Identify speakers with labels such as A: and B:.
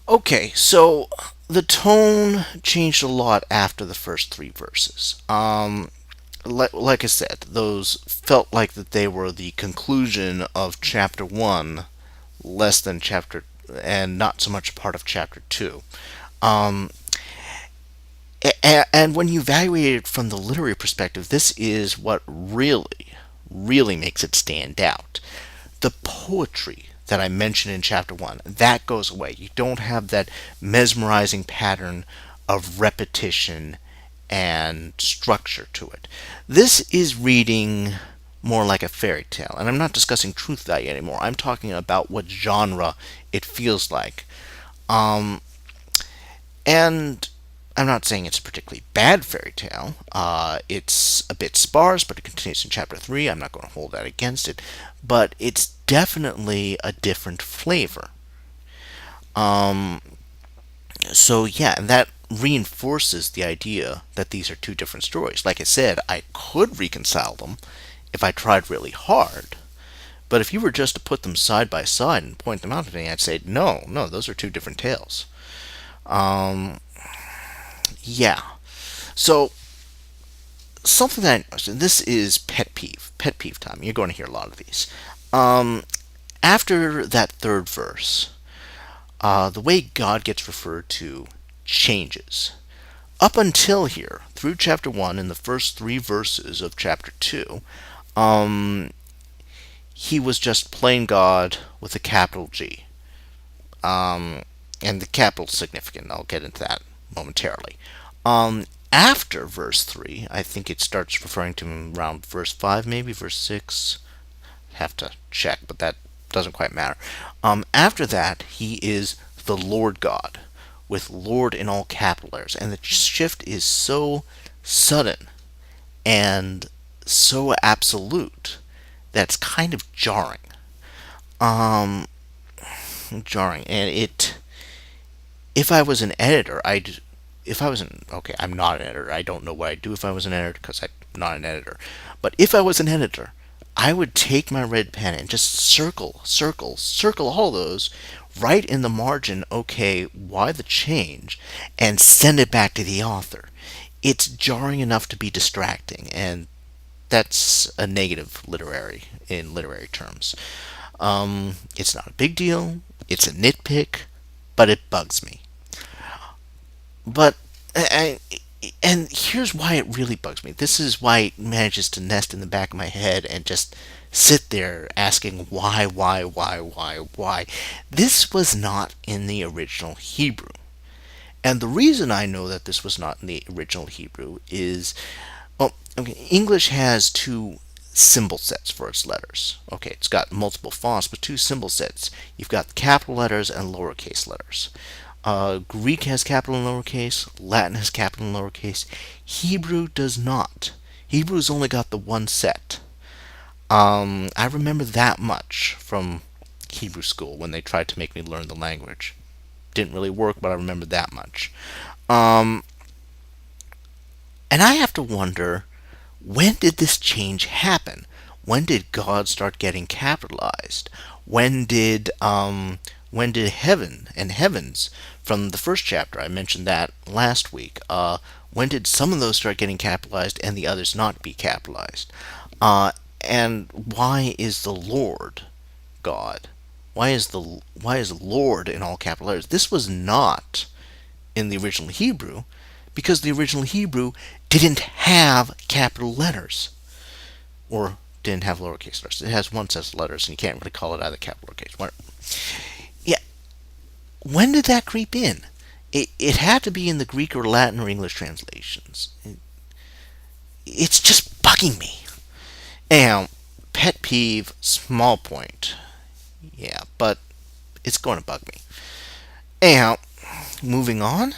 A: Okay, so the tone changed a lot after the first three verses. Like I said, those felt like that they were the conclusion of chapter one, less than chapter, and not so much a part of chapter two. Um, and when you evaluate it from the literary perspective, this is what really makes it stand out. The poetry that I mentioned in chapter one, that goes away. You don't have that mesmerizing pattern of repetition and structure to it. This is reading more like a fairy tale, and I'm not discussing truth value anymore. I'm talking about what genre it feels like. Um, and I'm not saying it's a particularly bad fairy tale. It's a bit sparse, but it continues in chapter 3. I'm not going to hold that against it. But it's definitely a different flavor. Um, so, yeah, and that reinforces the idea that these are two different stories. Like I said, I could reconcile them if I tried really hard. But if you were just to put them side by side and point them out to me, I'd say, no, those are two different tales. Um, yeah. So something that I noticed, and this is pet peeve time. You're going to hear a lot of these. Um, After that third verse, the way God gets referred to changes. Up until here, through chapter 1 and the first three verses of chapter 2, um, he was just plain God with a capital G. And the capital's significant. I'll get into that momentarily. After verse 3, I think it starts referring to him around verse 5, maybe, verse 6. Have to check, but that doesn't quite matter. After that, he is the Lord God, with Lord in all capital letters. And the shift is so sudden and so absolute that's kind of jarring. Um, Jarring. And if I was an editor, if I was an, okay, I'm not an editor. I don't know what I'd do if I was an editor because I'm not an editor. But if I was an editor, I would take my red pen and just circle all those, write in the margin, okay, why the change, and send it back to the author. It's jarring enough to be distracting, and that's a negative in literary terms. It's not a big deal. It's a nitpick, but it bugs me. But I, and here's why it really bugs me. This is why it manages to nest in the back of my head and just sit there asking why. This was not in the original Hebrew. And the reason I know that this was not in the original Hebrew is, well, okay, English has two symbol sets for its letters. Okay, it's got multiple fonts, but two symbol sets. You've got capital letters and lowercase letters. Greek has capital and lowercase. Latin has capital and lowercase. Hebrew does not. Hebrew's only got the one set. I remember that much from Hebrew school when they tried to make me learn the language. Didn't really work, but I remember that much. Um, and I have to wonder, when did this change happen? When did God start getting capitalized? When did heaven and heavens from the first chapter? I mentioned that last week. When did some of those start getting capitalized and the others not be capitalized? Uh, and why is the Lord God? Why is Lord in all capital letters? This was not in the original Hebrew because the original Hebrew didn't have capital letters or didn't have lowercase letters. It has one set of letters, and you can't really call it either capital or lowercase. Yeah, when did that creep in? It had to be in the Greek or Latin or English translations. It's just bugging me. Now, pet peeve, small point. Yeah, but it's going to bug me. Anyhow, moving on.